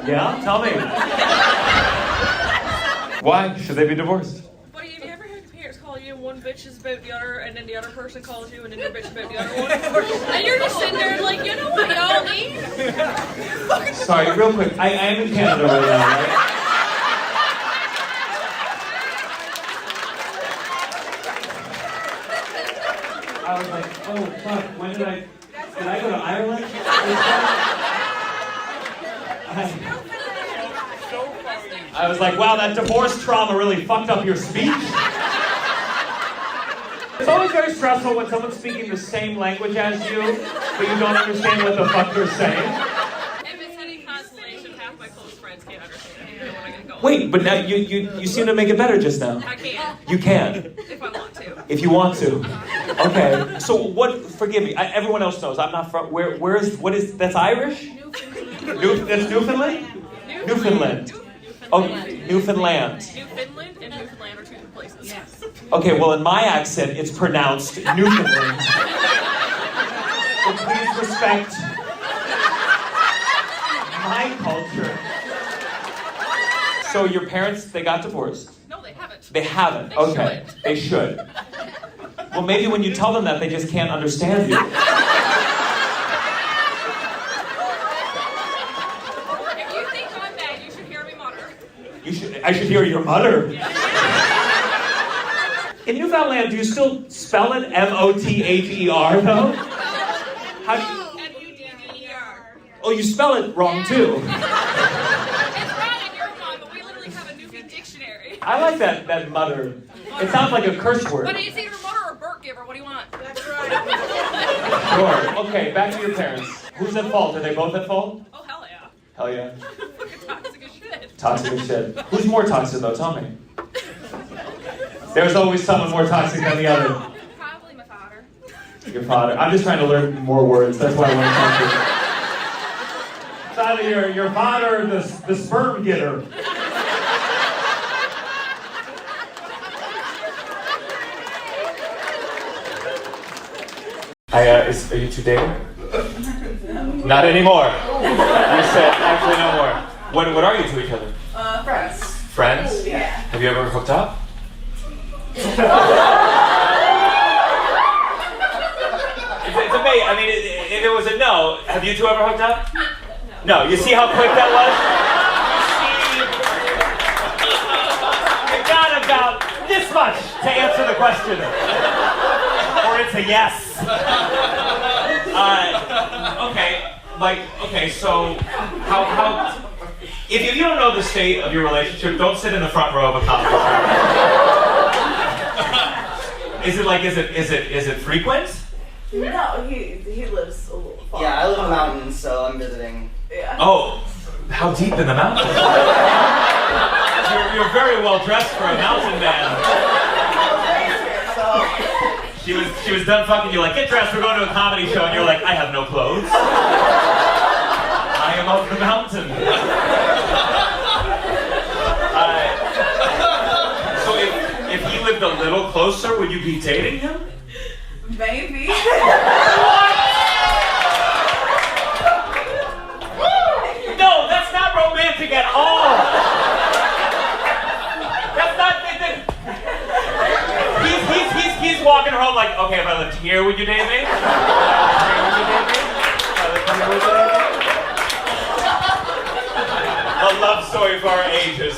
Yeah, tell me. Why should they be divorced? But have you ever heard your parents call you one bitch is about the other, and then the other person calls you, and then you're bitch about the other one? And you're just sitting there like, you know what y'all need? Sorry, real quick. I am in Canada right now, right? I was like, oh fuck, when did I go to Ireland? I was like, wow, that divorce trauma really fucked up your speech. It's always very stressful when someone's speaking the same language as you, but you don't understand what the fuck they're saying. If it's any consolation, half my close friends can't understand it when I get going. Wait, but now you seem to make it better just now. I can. You can. If I want to. If you want to. Okay. So what, forgive me, everyone else knows, I'm not from, that's Irish? That's Newfoundland? Newfoundland. Oh, Newfoundland. Newfoundland and Newfoundland are 2 different places. Yes. Okay, well in my accent, it's pronounced Newfoundland. So please respect my culture. So your parents, they got divorced? No, they haven't. They haven't, okay. They should. Well, maybe when you tell them that, they just can't understand you. If you think I'm bad, you should hear me mutter. I should hear your mutter. In Newfoundland, do you still spell it M-O-T-H-E-R, though? How do you... M-U-D-D-E-R. Oh, you spell it wrong, too. It's wrong in your mind, but we literally have a Newfie dictionary. I like that mutter. It sounds like a curse word. But it's either mutter or Burt giver. What do you want? That's right. Sure. Okay, back to your parents. Who's at fault? Are they both at fault? Oh, hell yeah. Hell yeah. Fucking toxic as shit. Toxic as shit. Who's more toxic, though? Tell me. There's always someone more toxic than the other. Probably my father. Your father. I'm just trying to learn more words. That's why I want to talk to you. It's either your father or the sperm getter. Are you two dating? Not anymore. You said actually no more. What are you to each other? Friends. Friends? Yeah. Have you ever hooked up? It's amazing. I mean, if it was a no, have you two ever hooked up? No. You see how quick that was? You gotta to answer the question. Or it's a yes. Okay, so how if you don't know the state of your relationship, don't sit in the front row of a comedy show. Is it frequent? No, he lives a little far. Yeah, I live in the mountains, so I'm visiting. Yeah. Oh, how deep in the mountains? You're very well dressed for a mountain man. She was done fucking you, like, get dressed, we're going to a comedy show, and you're like, I have no clothes. I am of the mountain. So if he lived a little closer, would you be dating him? Maybe. No, that's not romantic at all. That's not. He's walking home like, okay, if I lived here, would you date me? If I lived here, would you date me? A love story for our ages.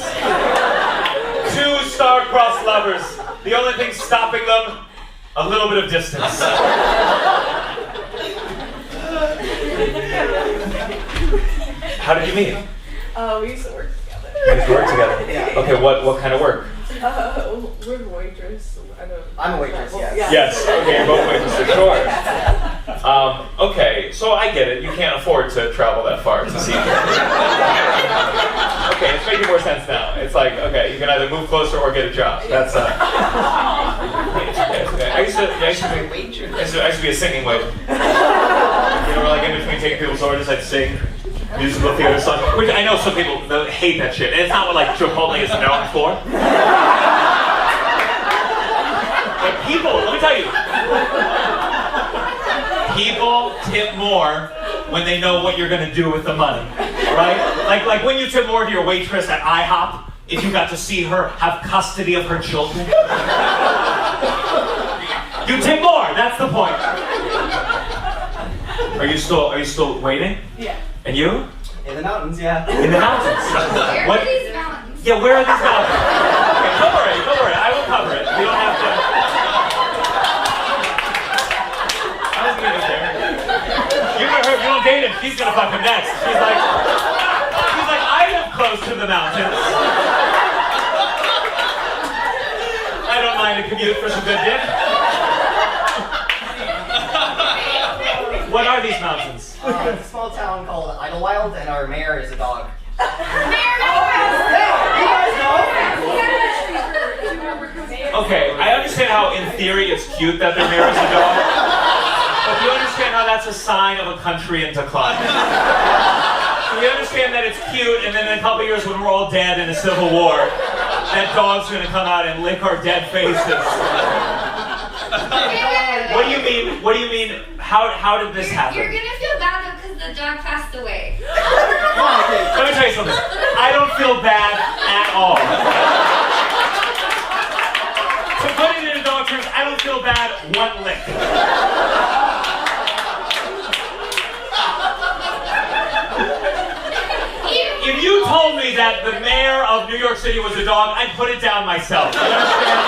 Two star-crossed lovers. The only thing stopping them, a little bit of distance. How did you meet? We used to work together. You used to work together? Yeah. Okay, what kind of work? We're waitress. I'm a waitress, yes. Yes, okay, you're both waitresses, sure. Okay, so I get it. You can't afford to travel that far to see. Okay, it's making more sense now. It's like, okay, you can either move closer or get a job. That's okay. I used to be a singing waiter. You know, like in between taking people's orders, I'd sing musical theater songs. Which I know some people hate that shit. And it's not what like Chipotle is known for. But people, let me tell you, people tip more when they know what you're gonna do with the money, right? Like when you tip more to your waitress at IHOP, if you got to see her have custody of her children. You tip more, that's the point. Are you still waiting? Yeah. And you? In the mountains, yeah. In the mountains? Where are these mountains? Yeah, where are these mountains? Okay, don't worry, I will cover it. You don't have to. I was gonna get there. You don't date him, she's gonna fuck him next. She's like, I live close to the mountains. I don't mind a commute for some good dick. What are these mountains? It's a small town called Idlewild, and our mayor is a dog. Okay, I understand how in theory it's cute that their mayor is a dog, but do you understand how that's a sign of a country in decline? You understand that it's cute, and then in a couple years when we're all dead in a civil war, that dog's gonna come out and lick our dead faces. What do you mean? How did this happen? You're gonna feel bad though because the dog passed away. Let me tell you something. I don't feel bad at all. To put it in dog terms, I don't feel bad one lick. If you told me that the mayor of New York City was a dog, I'd put it down myself. You understand?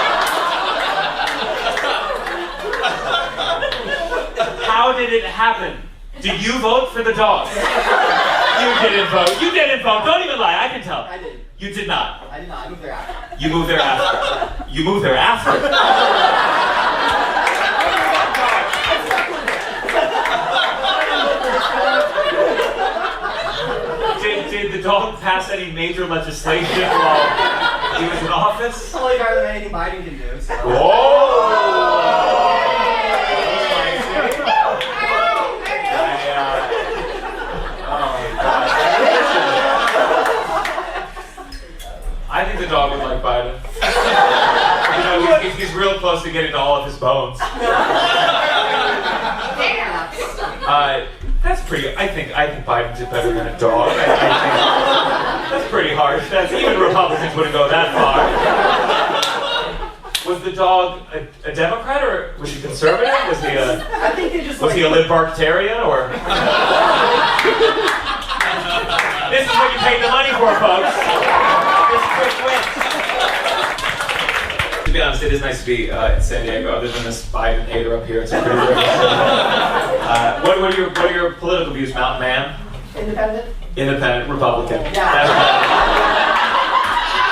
How did it happen? Did you vote for the dog? You didn't vote. You didn't vote. Don't even lie. I can tell. I did. You did not. I did not. I moved there after. You moved there after. You moved there after. Did the dog pass any major legislation while he was in office? Totally better than anything Biden can do. So. I think the dog would like Biden. You know, he's real close to getting to all of his bones. That's pretty. I think Biden did better than a dog. I think that's pretty harsh. Even Republicans wouldn't go that far. Was the dog a Democrat or was he conservative? Was he a? I think they just. Was he a libertarian or? This is what you paid the money for, folks. This quick win. To be honest, it is nice to be in San Diego. Other than this Biden hater up here, it's a pretty great. What are your political views, Mountain Man? Independent. Independent Republican. Yeah.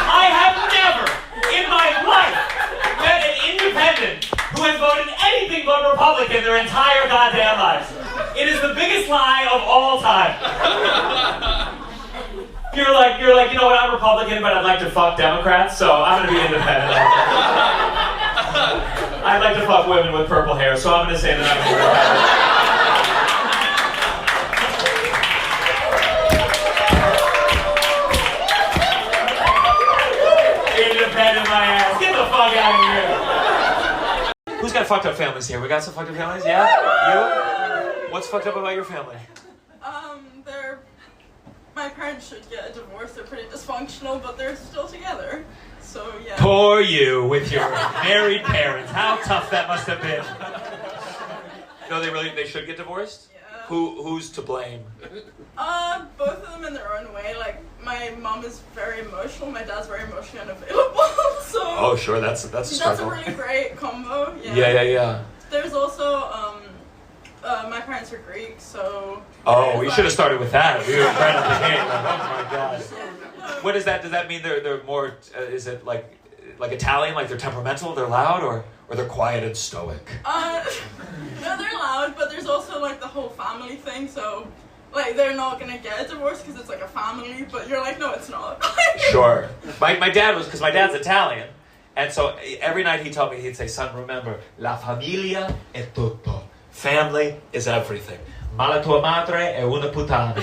I have never in my life met an independent who has voted anything but Republican their entire goddamn lives. It is the biggest lie of all time. You're like, you know what, I'm Republican, but I'd like to fuck Democrats, so I'm gonna be independent. I'd like to fuck women with purple hair, so I'm gonna say that I'm independent. Independent my ass. Get the fuck out of here. Who's got fucked up families here? We got some fucked up families? Yeah? You? What's fucked up about your family? My parents should get a divorce. They're pretty dysfunctional, but they're still together. So yeah. Poor you with your married parents. How tough that must have been. No, they should get divorced? Yeah. Who's to blame? Both of them in their own way. Like, my mom is very emotional, my dad's very emotionally unavailable. So Oh, sure, that's a struggle. That's a really great combo. Yeah. There's also my parents are Greek, so. Oh, we should have started with that. We were right at the game. Oh my god. What is that? Does that mean they're more? Is it like Italian? Like they're temperamental, they're loud, or they're quiet and stoic? No, they're loud, but there's also like the whole family thing. So, like, they're not gonna get a divorce because it's like a family. But you're like, no, it's not. Sure. My dad was, because my dad's Italian, and so every night he told me, he'd say, "Son, remember, la familia è tutto. Family is everything. Ma la tua madre è una puttana."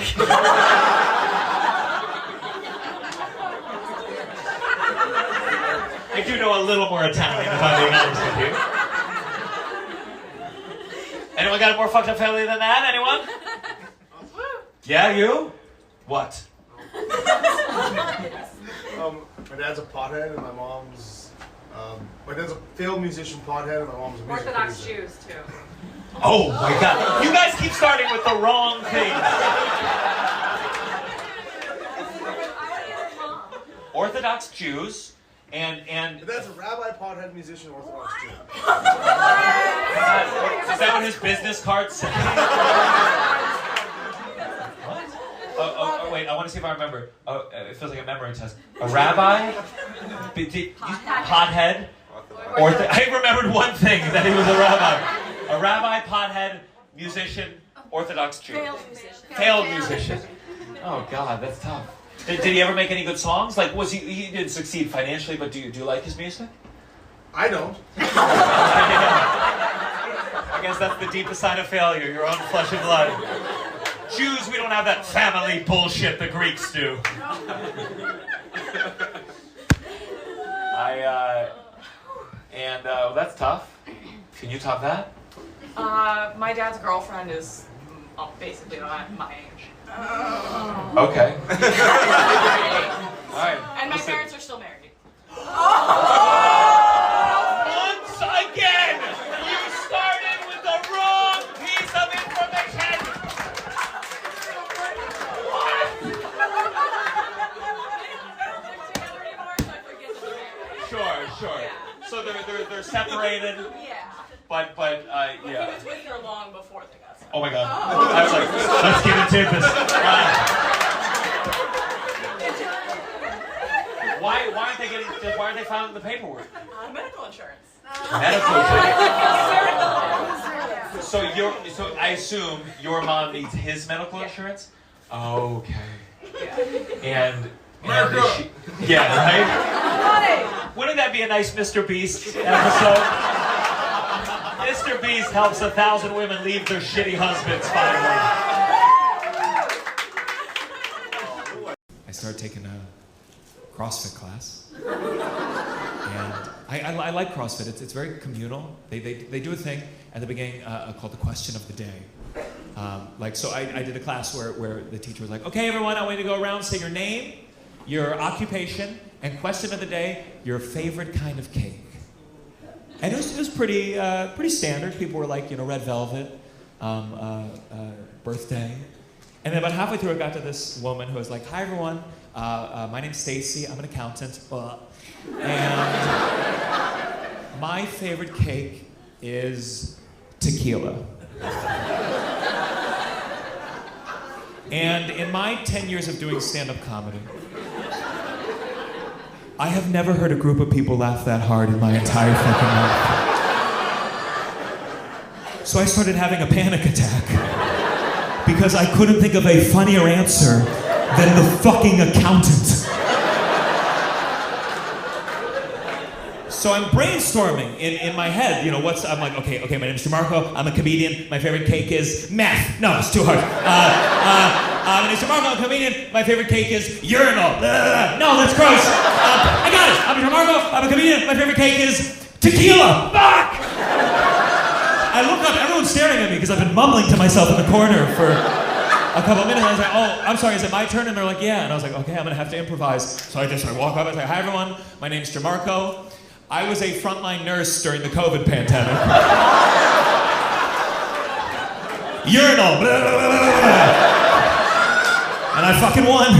I do know a little more Italian, if I'm being honest with you. Anyone got a more fucked up family than that? Anyone? Yeah, you? What? My dad's a pothead, and my mom's a failed musician pothead, and my mom's a music Orthodox producer. Jews too. Oh my god. You guys keep starting with the wrong things. Orthodox Jews and But that's a rabbi, pothead, musician, Orthodox Jew. Is that what his business card said? What? Oh, wait, I want to see if I remember. Oh, it feels like a memory test. A rabbi? Pothead? I remembered one thing, that he was a rabbi. A rabbi, pothead, musician, Orthodox Jew. Failed musician. Oh God, that's tough. Did he ever make any good songs? Like, he didn't succeed financially, but do you like his music? I don't. I guess that's the deepest sign of failure, your own flesh and blood. Jews, we don't have that family bullshit the Greeks do. That's tough. Can you top that? My dad's girlfriend is basically my age. Okay. All right. And my parents are still married. Once again, you started with the wrong piece of information. Sure. So they're separated. Yeah. But yeah. He was with her long before they got separated. Oh my god. I was like, let's get into this. Why aren't they filing the paperwork? Medical insurance. Medical insurance. So I assume your mom needs his medical insurance? Okay. And yeah, right? Wouldn't that be a nice Mr. Beast episode? Mr. Beast helps 1,000 women leave their shitty husbands finally. I started taking a CrossFit class. And I like CrossFit. It's very communal. They do a thing at the beginning called the question of the day. So I did a class where the teacher was like, okay, everyone, I want you to go around, say your name, your occupation, and question of the day, your favorite kind of cake. And it was pretty standard. People were like, red velvet, birthday. And then about halfway through, I got to this woman who was like, hi, everyone. My name's Stacy. I'm an accountant. And My favorite cake is tequila. And in my 10 years of doing stand-up comedy, I have never heard a group of people laugh that hard in my entire fucking life. So I started having a panic attack because I couldn't think of a funnier answer than the fucking accountant. So I'm brainstorming in my head, you know, I'm like, okay, my name's Gianmarco, I'm a comedian, my favorite cake is meth. No, it's too hard. My name's Gianmarco, I'm a comedian, my favorite cake is urinal. No, that's gross. I got it, I'm Gianmarco, I'm a comedian, my favorite cake is tequila. Fuck! I look up, everyone's staring at me because I've been mumbling to myself in the corner for a couple of minutes. I was like, oh, I'm sorry, is it my turn? And they're like, yeah. And I was like, okay, I'm gonna have to improvise. So I walk up, I say, hi everyone, my name's Gianmarco. I was a frontline nurse during the COVID pandemic. Urinal. And I fucking won.